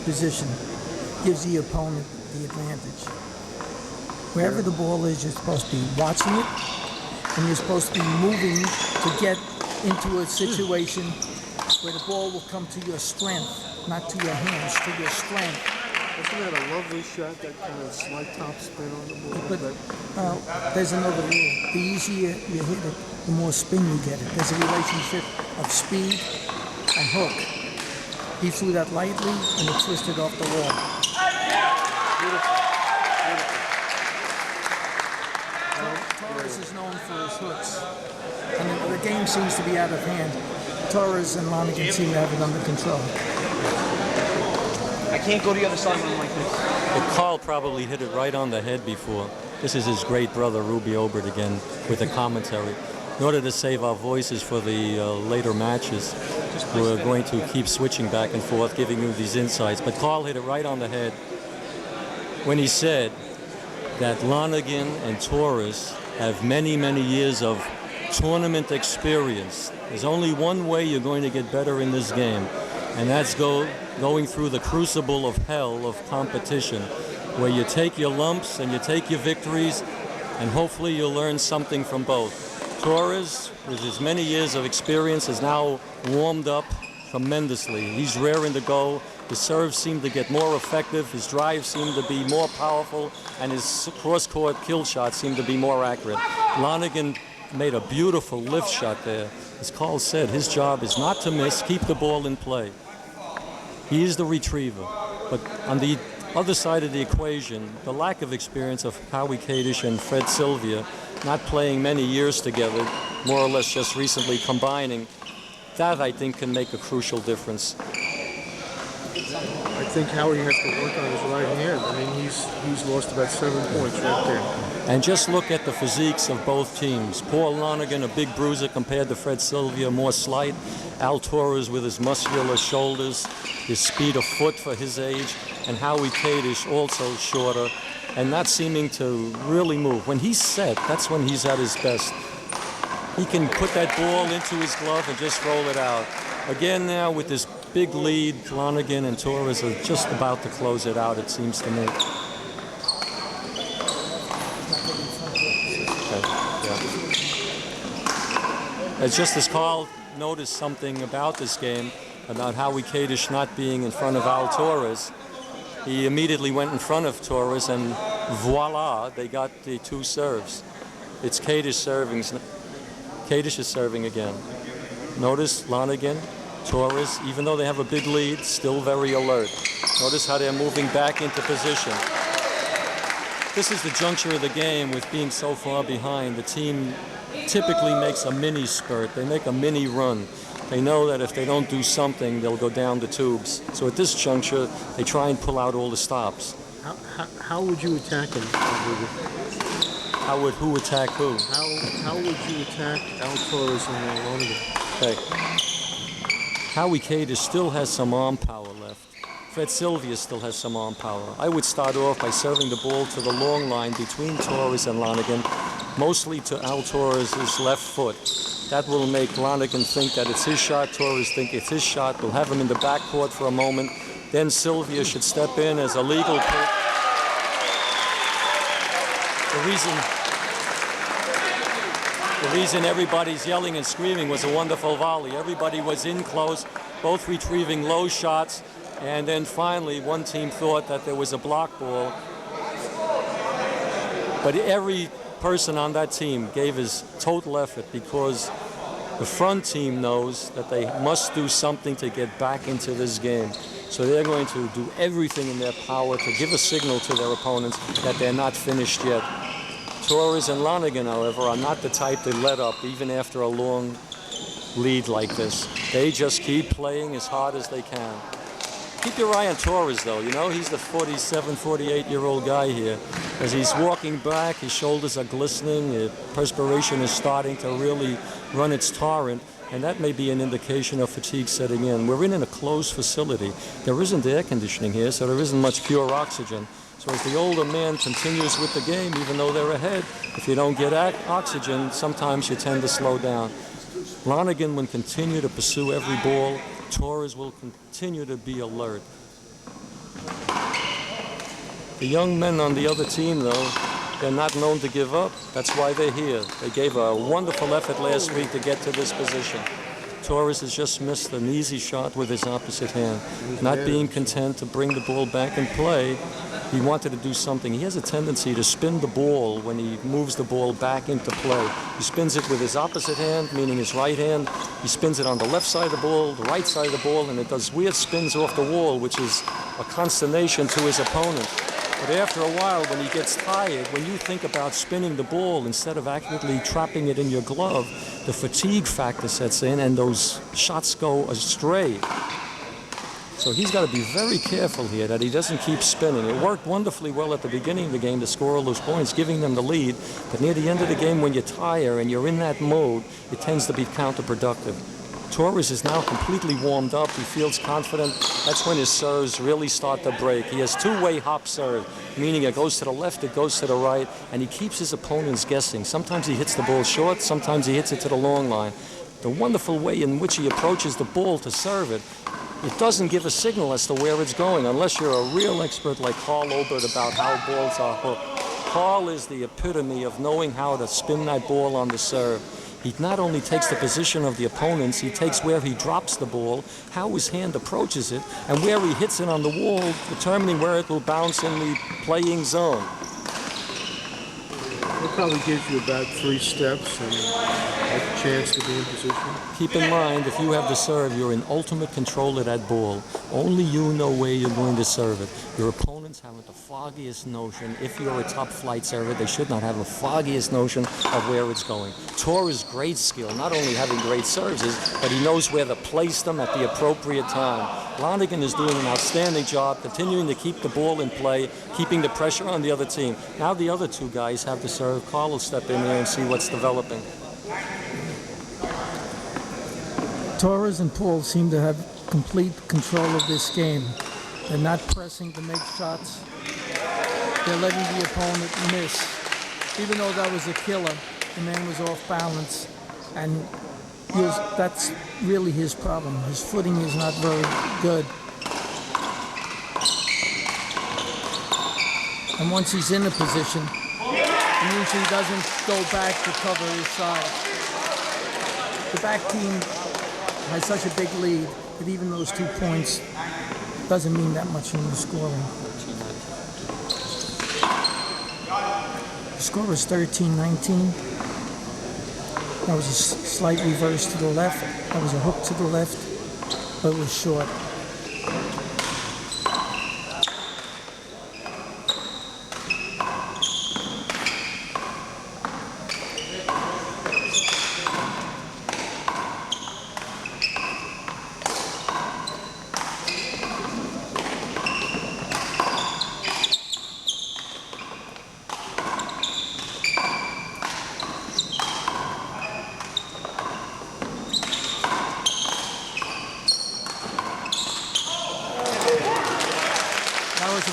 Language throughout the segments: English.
position gives the opponent the advantage. Wherever the ball is, you're supposed to be watching it, and you're supposed to be moving to get into a situation where the ball will come to your strength, not to your hands, to your strength. Isn't that a lovely shot, that kind of slight top spin on the ball? But there's another rule. The easier you hit it, the more spin you get it. There's a relationship of speed and hook. He threw that lightly, and it twisted off the wall. Beautiful. Torres is known for his hooks. And the game seems to be out of hand. Torres and Lonergan seem to have it under control. I can't go to the other side when I'm like this. But Carl probably hit it right on the head before. This is his great brother, Ruby Obert, again, with the commentary. In order to save our voices for the later matches, we're going to keep switching back and forth, giving you these insights. But Carl hit it right on the head when he said that Lonergan and Torres have many, many years of tournament experience. There's only one way you're going to get better in this game, and that's going through the crucible of hell of competition, where you take your lumps and you take your victories, and hopefully you'll learn something from both. Torres, with his many years of experience, is now warmed up tremendously. He's raring to go. His serves seem to get more effective, his drives seem to be more powerful, and his cross-court kill shots seem to be more accurate. Lonergan made a beautiful lift shot there. As Carl said, his job is not to miss, keep the ball in play. He is the retriever. But on the other side of the equation, the lack of experience of Howie Kadish and Fred Sylvia, not playing many years together, more or less just recently combining, that I think can make a crucial difference. I think Howie has to work on his right hand. I mean, he's lost about 7 points right there. And just look at the physiques of both teams. Paul Lonergan, a big bruiser compared to Fred Sylvia, more slight. Al Torres with his muscular shoulders, his speed of foot for his age, and Howie Kadish also shorter and not seeming to really move. When he's set, that's when he's at his best. He can put that ball into his glove and just roll it out. Again now with this big lead, Lonergan and Torres are just about to close it out, it seems to me. Okay, yeah. It's just as Carl noticed something about this game, about Howie Kadish not being in front of Al Torres. He immediately went in front of Torres, and voila, they got the two serves. It's Kadish serving. Kadish is serving again. Notice Lonergan, Torres, even though they have a big lead, still very alert. Notice how they're moving back into position. This is the juncture of the game with being so far behind. The team typically makes a mini spurt. They make a mini run. They know that if they don't do something, they'll go down the tubes. So at this juncture, they try and pull out all the stops. How would you attack him? How would who attack who? How would you attack Al Torres and Lonergan? Okay. Howie Kadish still has some arm power left. Fred Sylvia still has some arm power. I would start off by serving the ball to the long line between Torres and Lonergan, mostly to Al Torres' left foot. That will make Lonergan think that it's his shot, Torres think it's his shot. We'll have him in the backcourt for a moment. Then Sylvia should step in as a legal pick. The reason everybody's yelling and screaming was a wonderful volley. Everybody was in close, both retrieving low shots, and then finally one team thought that there was a block ball. But every person on that team gave his total effort because the front team knows that they must do something to get back into this game. So they're going to do everything in their power to give a signal to their opponents that they're not finished yet. Torres and Lonergan, however, are not the type to let up even after a long lead like this. They just keep playing as hard as they can. Keep your eye on Torres, though. You know, he's the 47, 48-year-old guy here. As he's walking back, his shoulders are glistening, the perspiration is starting to really run its torrent, and that may be an indication of fatigue setting in. We're in a closed facility. There isn't air conditioning here, so there isn't much pure oxygen. So as the older man continues with the game, even though they're ahead, if you don't get oxygen, sometimes you tend to slow down. Lonergan will continue to pursue every ball. Torres will continue to be alert. The young men on the other team, though, they're not known to give up. That's why they're here. They gave a wonderful effort last week to get to this position. Torres has just missed an easy shot with his opposite hand. Not being content to bring the ball back in play, he wanted to do something. He has a tendency to spin the ball when he moves the ball back into play. He spins it with his opposite hand, meaning his right hand. He spins it on the left side of the ball, the right side of the ball, and it does weird spins off the wall, which is a consternation to his opponent. But after a while, when he gets tired, when you think about spinning the ball instead of accurately trapping it in your glove, the fatigue factor sets in and those shots go astray. So he's got to be very careful here that he doesn't keep spinning. It worked wonderfully well at the beginning of the game to score all those points, giving them the lead. But near the end of the game, when you tire and you're in that mode, it tends to be counterproductive. Torres is now completely warmed up. He feels confident. That's when his serves really start to break. He has two-way hop serve, meaning it goes to the left, it goes to the right, and he keeps his opponents guessing. Sometimes he hits the ball short, sometimes he hits it to the long line. The wonderful way in which he approaches the ball to serve it, it doesn't give a signal as to where it's going, unless you're a real expert like Carl Obert about how balls are hooked. Carl is the epitome of knowing how to spin that ball on the serve. He not only takes the position of the opponents, he takes where he drops the ball, how his hand approaches it, and where he hits it on the wall, determining where it will bounce in the playing zone. It probably gives you about 3 steps and a chance to be in position. Keep in mind, if you have the serve, you're in ultimate control of that ball. Only you know where you're going to serve it. Your opponents haven't the foggiest notion. If you're a top flight server, they should not have the foggiest notion of where it's going. Torres' great skill, not only having great serves, but he knows where to place them at the appropriate time. Lonergan is doing an outstanding job, continuing to keep the ball in play, keeping the pressure on the other team. Now the other two guys have the serve. Carl will step in there and see what's developing. Torres and Paul seem to have complete control of this game. They're not pressing to make shots. They're letting the opponent miss. Even though that was a killer, the man was off balance, and that's really his problem. His footing is not very good. And once he's in a position, he usually doesn't go back to cover his side. The back team has such a big lead that even those 2 points doesn't mean that much in the scoring. The score is 13-19. That was a slight reverse to the left. That was a hook to the left, but it was short.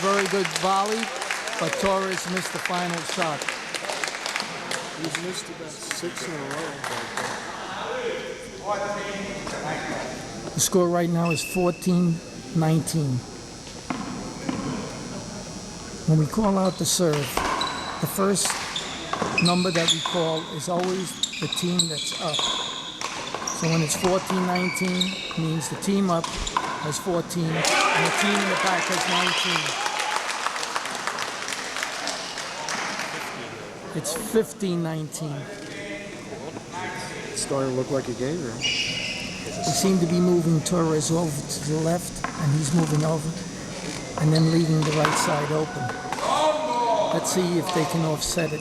Very good volley, but Torres missed the final shot. He's missed about 6 in a row. The score right now is 14-19. When we call out the serve, the first number that we call is always the team that's up. So when it's 14-19, it means the team up has 14, and the team in the back has 19. It's 15-19. It's starting to look like a game now. They seem to be moving Torres over to the left, and he's moving over, and then leaving the right side open. Let's see if they can offset it.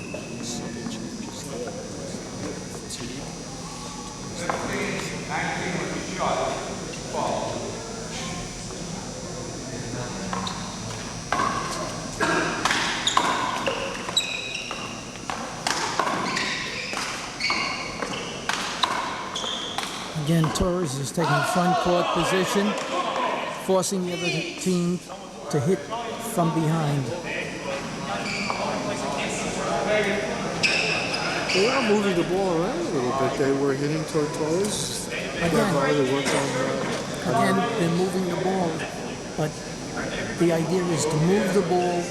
Again, Torres is taking front court position, forcing the other team to hit from behind. They are moving the ball around a little bit. They were hitting toward Torres. Again, they're moving the ball, but the idea is to move the ball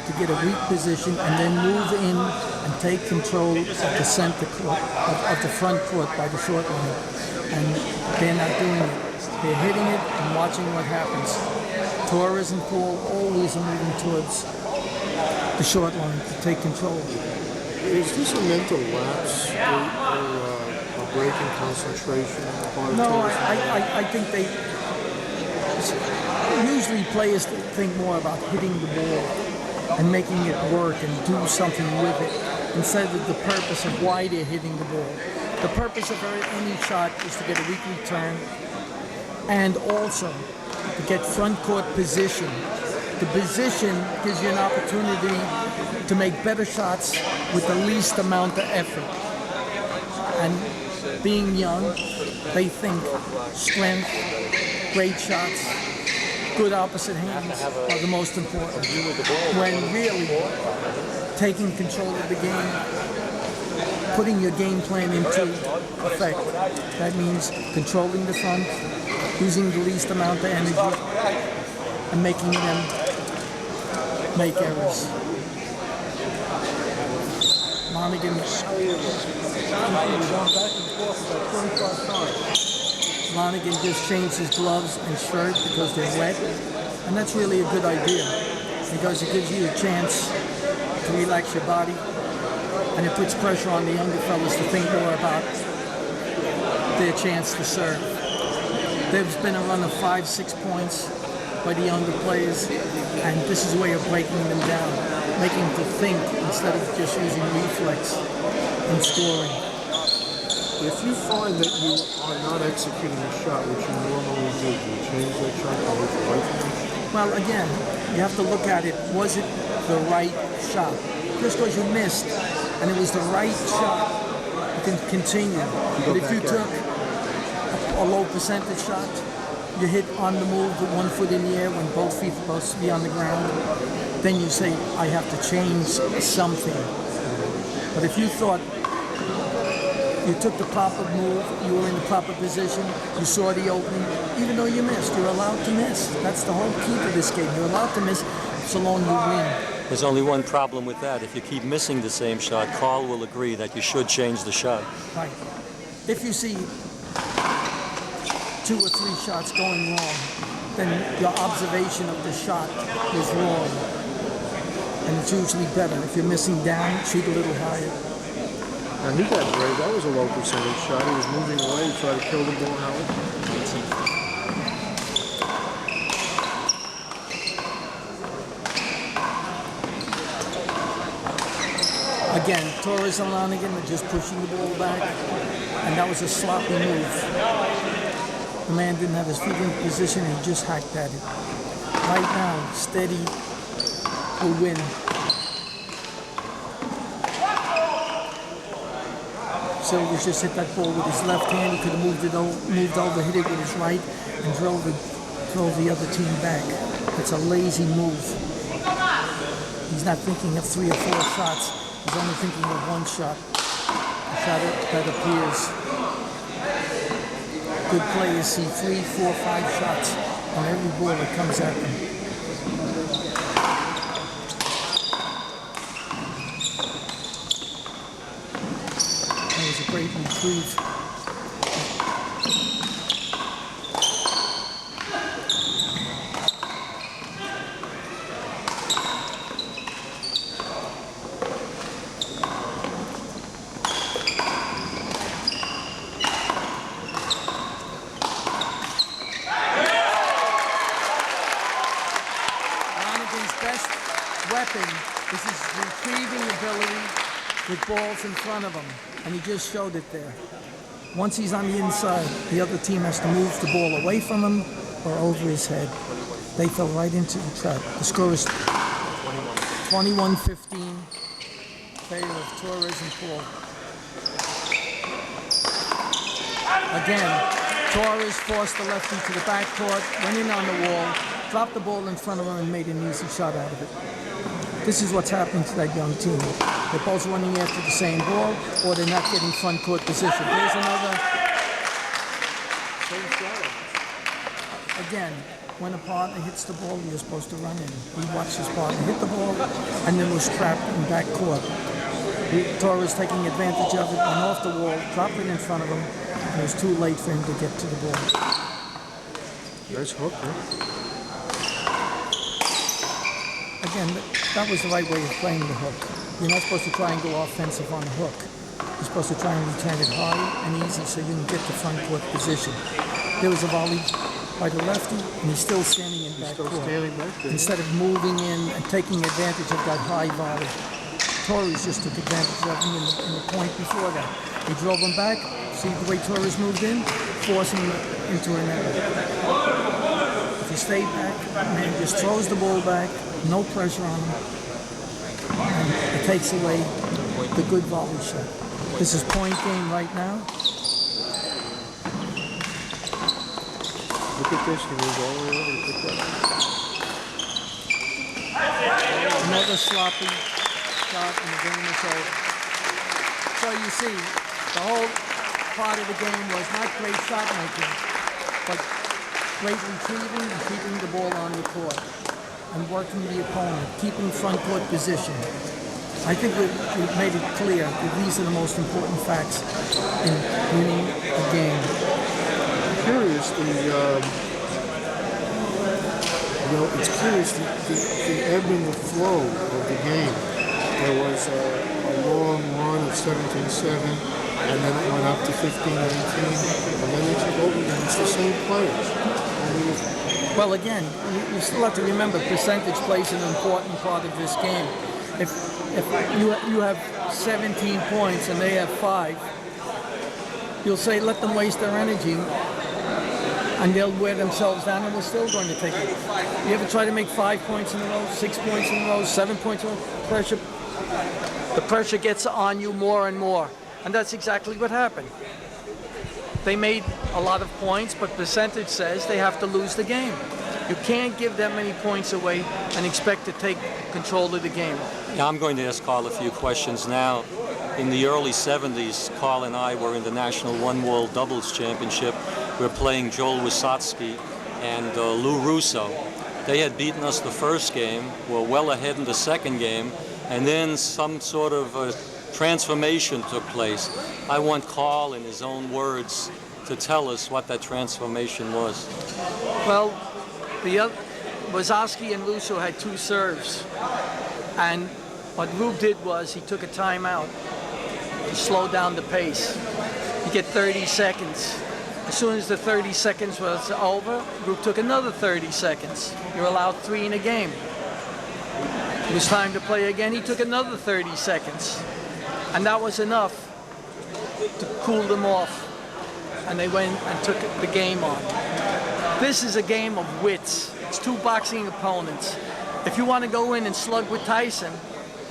to get a weak position and then move in and take control of the center court, of the front court by the short line. And they're not doing it. They're hitting it and watching what happens. Torres and Paul always are moving towards the short line to take control. Is this a mental lapse or a break in concentration? No, I think they usually players think more about hitting the ball and making it work and do something with it instead of the purpose of why they're hitting the ball. The purpose of any shot is to get a weak return and also to get front court position. The position gives you an opportunity to make better shots with the least amount of effort. And being young, they think strength, great shots, good opposite hands are the most important. When really taking control of the game, putting your game plan into effect. That means controlling the front, using the least amount of energy, and making them make errors. Lonergan just changed his gloves and shirt because they're wet, and that's really a good idea because it gives you a chance to relax your body, and it puts pressure on the younger fellas to think more about their chance to serve. There's been a run of 5-6 points by the younger players, and this is a way of breaking them down, making them to think instead of just using reflex and scoring. If you find that you are not executing a shot which you normally do you change that shot or move away from it? Well, again, you have to look at it. Was it the right shot? Just because you missed and it was the right shot, you can continue. But if you took a low percentage shot, you hit on the move with 1 foot in the air when both feet are supposed to be on the ground, then you say, I have to change something. But if you thought you took the proper move, you were in the proper position, you saw the opening, even though you missed, you're allowed to miss. That's the whole key to this game. You're allowed to miss so long you win. There's only one problem with that. If you keep missing the same shot, Carl will agree that you should change the shot. Right. If you see 2 or 3 shots going wrong, then your observation of the shot is wrong. And it's usually better. If you're missing down, shoot a little higher. Now he got brave. That was a low percentage shot. He was moving away to try to kill the ball, Howard. Again, Torres and Lonergan are just pushing the ball back, and that was a sloppy move. The man didn't have his feet in position, and he just hacked at it. Right now, steady will win. Silver's just hit that ball with his left hand. He could have moved over, hit it with his right, and drove the other team back. It's a lazy move. He's not thinking of 3 or 4 shots. He's only thinking of 1 shot. A shot that appears. Good players see 3, 4, 5 shots on every ball that comes at them. That was a great retrieve. Is his retrieving ability with balls in front of him, and he just showed it there. Once he's on the inside, the other team has to move the ball away from him or over his head. They fell right into the trap. The score is 21-15 in favor of Torres and Paul. Again, Torres forced the lefty to the backcourt, went in on the wall, dropped the ball in front of him, and made an easy shot out of it. This is what's happening to that young team. They're both running after the same ball, or they're not getting front court position. Here's another. Again, when a partner hits the ball, you're supposed to run in. He watched his partner hit the ball and then was trapped in back court. Torres taking advantage of it, went off the wall, dropped it in front of him, and it was too late for him to get to the ball. Nice hook, huh? Again, that was the right way of playing the hook. You're not supposed to try and go offensive on the hook. You're supposed to try and return it high and easy so you can get the front court position. There was a volley by the lefty, and he's still standing in back court. Instead of moving in and taking advantage of that high volley, Torres just took advantage of him in the point before that. He drove him back. See the way Torres moved in? Forcing him into an error. If you stay back, man just throws the ball back, no pressure on him, and it takes away the good volley shot. This is point game right now. Look at this, he moves all the way over to pick that. Another sloppy shot and the game is over. So you see, the whole part of the game was not great shot making, but great retrieving and keeping the ball on the court and working the opponent, keeping front court position. I think we've made it clear that these are the most important facts in winning a game. Curious, it's curious the ebb and the flow of the game. There was a long run of 17-7, and then it went up to 15-19, and then it took over, and it's the same players. Well, again, you still have to remember percentage plays an important part of this game. If you have 17 points and they have 5, you'll say let them waste their energy, and they'll wear themselves down, and we're still going to take it. You ever try to make 5 points in a row, 6 points in a row, 7 points in a row? The pressure gets on you more and more, and that's exactly what happened. They made a lot of points, but percentage says they have to lose the game. You can't give that many points away and expect to take control of the game. Yeah, I'm going to ask Carl a few questions now. In the early 70s, Carl and I were in the National One-Wall Doubles Championship. We were playing Joel Wysotsky and Lou Russo. They had beaten us the first game, were well ahead in the second game, and then some sort of transformation took place. I want Carl, in his own words, to tell us what that transformation was. Well, Wysotsky and Russo had 2 serves, and what Rube did was he took a timeout to slow down the pace. You get 30 seconds. As soon as the 30 seconds was over, Rube took another 30 seconds. You're allowed 3 in a game. It was time to play again. He took another 30 seconds. And that was enough to cool them off. And they went and took the game on. This is a game of wits. It's 2 boxing opponents. If you want to go in and slug with Tyson,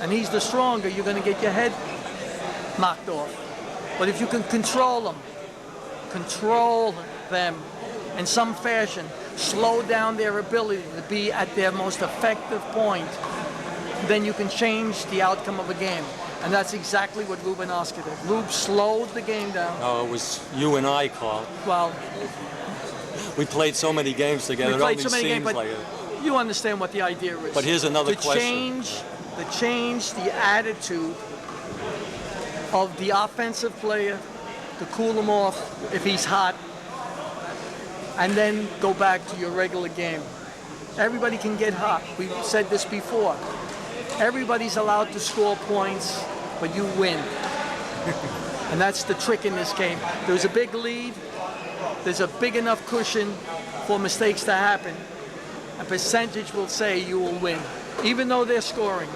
and he's the stronger, you're going to get your head knocked off. But if you can control them in some fashion, slow down their ability to be at their most effective point, then you can change the outcome of a game. And that's exactly what Rube and Oscar did. Rube slowed the game down. Oh, it was you and I, Carl. Well, we played so many games together. we played so many games, but like it. you understand what the idea is. But here's another question. To change the attitude of the offensive player, to cool him off if he's hot, and then go back to your regular game. Everybody can get hot. We've said this before. Everybody's allowed to score points, but you win. And that's the trick in this game. There's a big lead. There's a big enough cushion for mistakes to happen. A percentage will say you will win, even though they're scoring.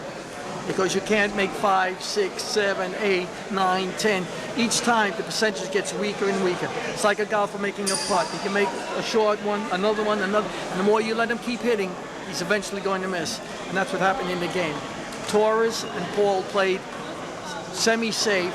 Because you can't make 5, 6, 7, 8, 9, 10. Each time the percentage gets weaker and weaker. It's like a golfer making a putt. He can make a short one, another one, another. And the more you let him keep hitting, he's eventually going to miss. And that's what happened in the game. Torres and Paul played semi-safe,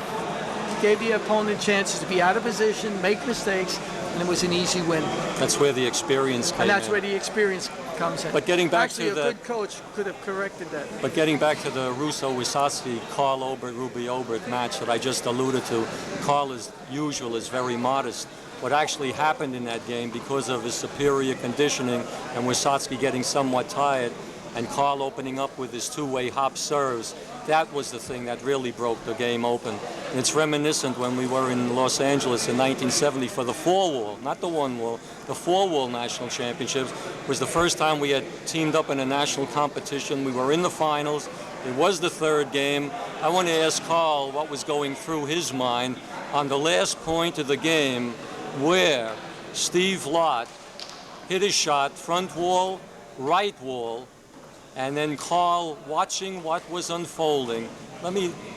gave the opponent chances to be out of position, make mistakes, and it was an easy win. That's where the experience came in. And that's where the experience comes in. But getting back Actually, to a good coach could have corrected that. But getting back to the Russo-Wysotsky, Carl Obert, Ruby Obert match that I just alluded to, Carl, as usual, is very modest. what actually happened in that game because of his superior conditioning and Wysocki getting somewhat tired and Carl opening up with his two-way hop serves. That was the thing that really broke the game open. And it's reminiscent when we were in Los Angeles in 1970 for the four-wall, not the one-wall, the four-wall national championships. It was the first time we had teamed up in a national competition. We were in the finals. It was the third game. I want to ask Carl what was going through his mind on the last point of the game where Steve Lott hit his shot, front wall, right wall, and then Carl watching what was unfolding.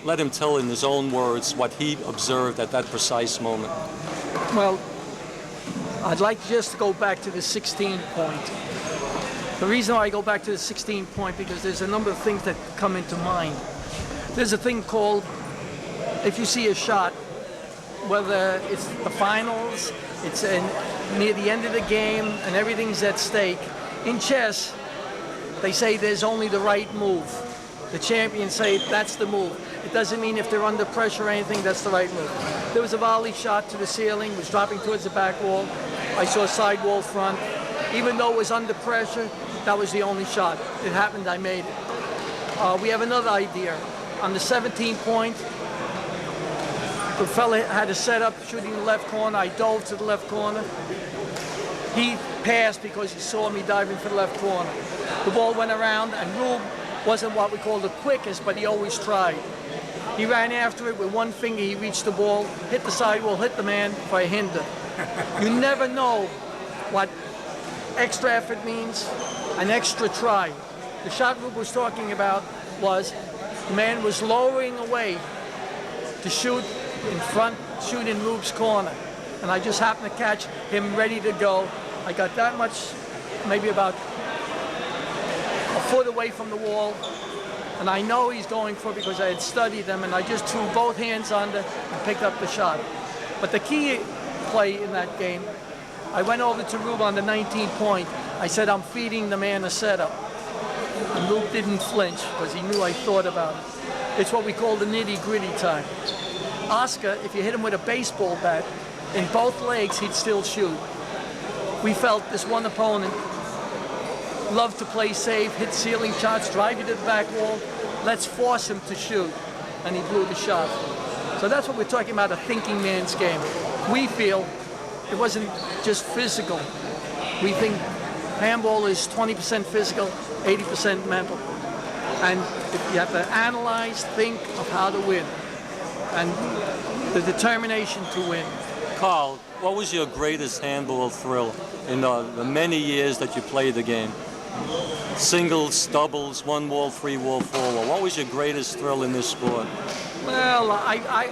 Let him tell in his own words what he observed at that precise moment. Well, I'd like just to go back to the 16 point. The reason why I go back to the 16 point, because there's a number of things that come into mind. There's a thing called, if you see a shot, whether it's the finals, it's near the end of the game, and everything's at stake. In chess, they say there's only the right move. The champions say that's the move. It doesn't mean if they're under pressure or anything, that's the right move. There was a volley shot to the ceiling, was dropping towards the back wall. I saw side wall front. Even though it was under pressure, that was the only shot. It happened, I made it. We have another idea. On the 17 point, the fella had a setup shooting the left corner. I dove to the left corner. He passed because he saw me diving for the left corner. The ball went around, and Rube wasn't what we call the quickest, but he always tried. He ran after it with one finger. He reached the ball, hit the sidewall, hit the man for a hinder. You never know what extra effort means, an extra try. The shot Rube was talking about was the man was lowering away to shoot in front, shoot in Rube's corner. And I just happened to catch him ready to go. I got that much, maybe about a foot away from the wall. And I know he's going for it because I had studied them, and I just threw both hands under and picked up the shot. But the key play in that game, I went over to Rube on the 19 point. I said, I'm feeding the man a setup. And Rube didn't flinch because he knew I thought about it. It's what we call the nitty-gritty time. Oscar, if you hit him with a baseball bat, in both legs, he'd still shoot. We felt this one opponent loved to play safe, hit ceiling shots, drive you to the back wall. Let's force him to shoot. And he blew the shot. So that's what we're talking about, a thinking man's game. We feel it wasn't just physical. We think handball is 20% physical, 80% mental. And you have to analyze, think of how to win. And the determination to win. Carl, what was your greatest handball thrill in the many years that you played the game? Singles, doubles, one wall, three wall, four wall. What was your greatest thrill in this sport? Well, I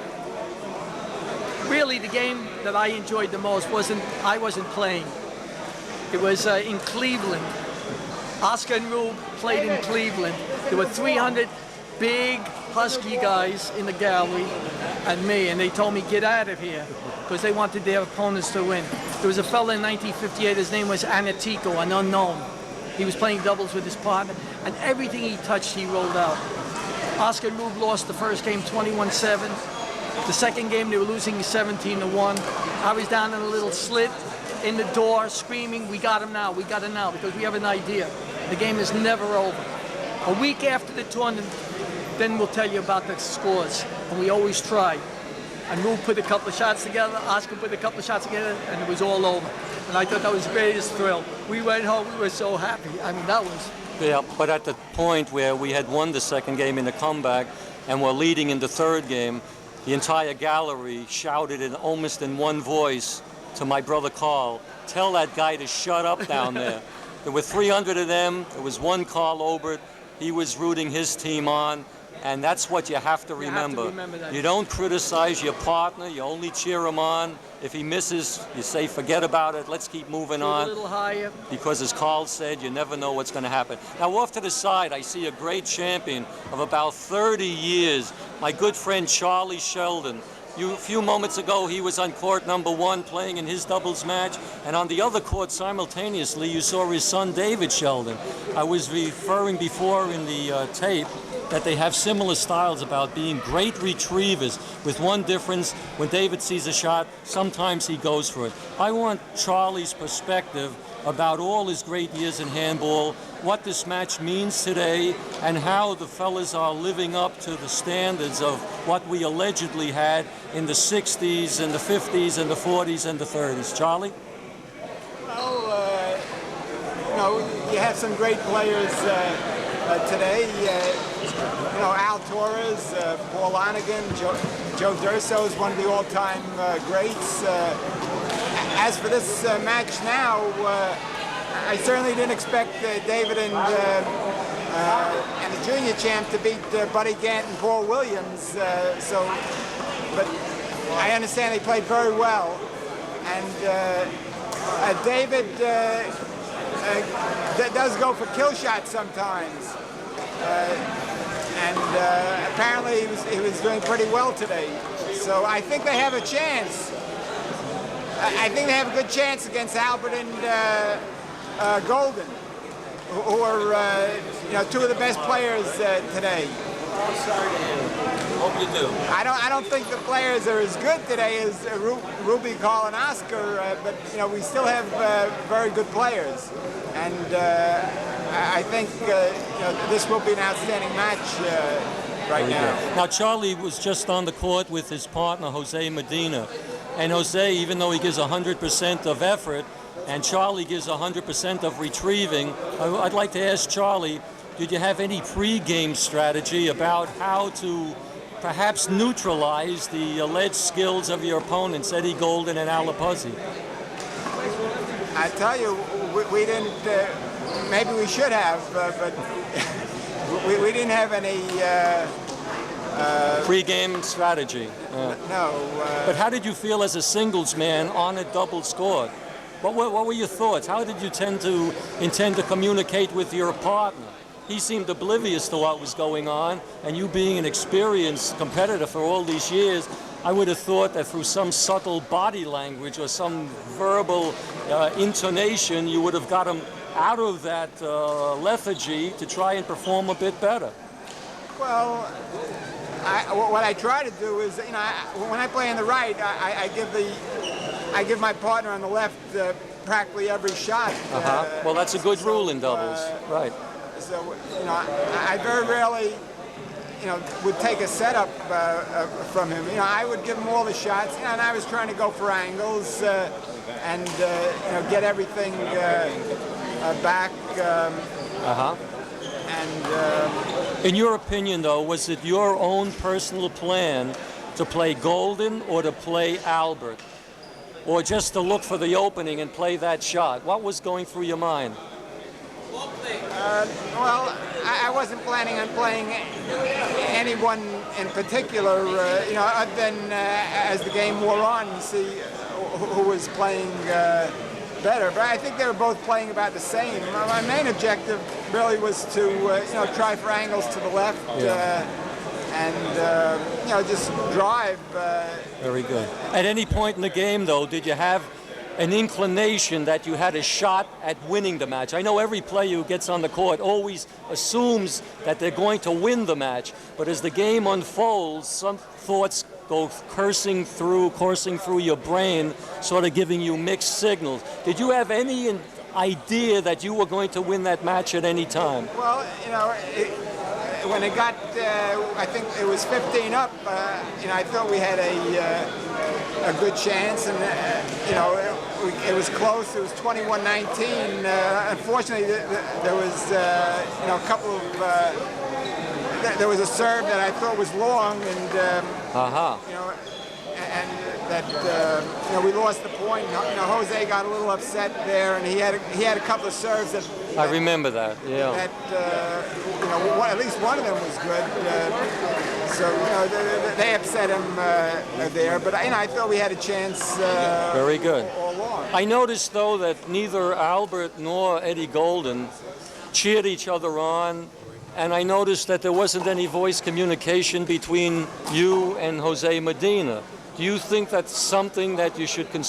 really the game that I enjoyed the most I wasn't playing. It was in Cleveland. Oscar and Rube played in Cleveland. There were 300 big, husky guys in the gallery and me, and they told me, get out of here, because they wanted their opponents to win. There was a fella in 1958, his name was Anatico, an unknown. He was playing doubles with his partner, and everything he touched, he rolled out. Oscar and Rube lost the first game 21-7. The second game, they were losing 17-1. I was down in a little slit in the door, screaming, we got him now, because we have an idea. The game is never over. A week after the tournament, then we'll tell you about the scores, and we always try. And Rube put a couple of shots together, Oscar put a couple of shots together, and it was all over. And I thought that was the greatest thrill. We went home, we were so happy. I mean, that was... Yeah, but at the point where we had won the second game in the comeback and were leading in the third game, the entire gallery shouted almost in one voice to my brother Carl, tell that guy to shut up down there. There were 300 of them. There was one Carl Obert. He was rooting his team on, and that's what you have to remember. You don't criticize your partner, you only cheer him on. If he misses, you say, forget about it, let's keep moving on. A little higher. Because as Carl said, you never know what's going to happen. Now off to the side, I see a great champion of about 30 years, my good friend Charlie Sheldon, A few moments ago, he was on court number 1 playing in his doubles match, and on the other court simultaneously, you saw his son David Sheldon. I was referring before in the tape that they have similar styles about being great retrievers, with one difference: when David sees a shot, sometimes he goes for it. I want Charlie's perspective about all his great years in handball, what this match means today, and how the fellas are living up to the standards of what we allegedly had in the 60s and the 50s and the 40s and the 30s. Charlie? Well, you know, you have some great players today. You know, Al Torres, Paul Lonergan, Joe Durso is one of the all-time greats. As for this match now, I certainly didn't expect David and the junior champ to beat Buddy Gantt and Paul Williams. But I understand they played very well, and David does go for kill shots sometimes, and apparently he was doing pretty well today. So I think they have a chance. I think they have a good chance against Albert and Golden, who are you know, two of the best players today. Hope you do. I don't think the players are as good today as Ruby, Carl, and Oscar, but you know, we still have very good players, and I think you know, this will be an outstanding match right now. Now, Charlie was just on the court with his partner Jose Medina, and Jose, even though he gives 100% of effort, and Charlie gives 100% of retrieving, I'd like to ask Charlie, did you have any pre-game strategy about how to perhaps neutralize the alleged skills of your opponents, Eddie Golden and Al Apuzzi? I tell you, we didn't, maybe we should have, but we didn't have any pre-game strategy. No. But how did you feel as a singles man on a doubles court? What were your thoughts? How did you intend to communicate with your partner? He seemed oblivious to what was going on, and you being an experienced competitor for all these years, I would have thought that through some subtle body language or some verbal intonation, you would have got him out of that lethargy to try and perform a bit better. Well, what I try to do is, you know, when I play on the right, I give my partner on the left practically every shot. Well, that's a good rule in doubles, right? So, you know, I very rarely, you know, would take a setup from him. You know, I would give him all the shots, you know, and I was trying to go for angles and you know, get everything back. In your opinion, though, was it your own personal plan to play Golden or to play Albert? Or just to look for the opening and play that shot? What was going through your mind? Well, I wasn't planning on playing anyone in particular, you know, other than as the game wore on, you see who was playing better. But I think they were both playing about the same. My main objective really was to, you know, try for angles to the left and, you know, just drive. Very good. At any point in the game, though, did you have an inclination that you had a shot at winning the match? I know every player who gets on the court always assumes that they're going to win the match, but as the game unfolds, some thoughts go coursing through your brain, sort of giving you mixed signals. Did you have any idea that you were going to win that match at any time? Well, you know, when it got, I think it was 15 up, you know, I thought we had a good chance, and you know, it was close. It was 21-19. Unfortunately, there was you know, a couple of there was a serve that I thought was long, and you know, and that you know, we lost the point. You know, Jose got a little upset there, and he had a couple of serves that I remember that. Yeah. That you know, at least one of them was good. So you know, they upset him there, but you know, I thought we had a chance. Very good. All along. I noticed though that neither Albert nor Eddie Golden cheered each other on, and I noticed that there wasn't any voice communication between you and Jose Medina. Do you think that's something that you should consider?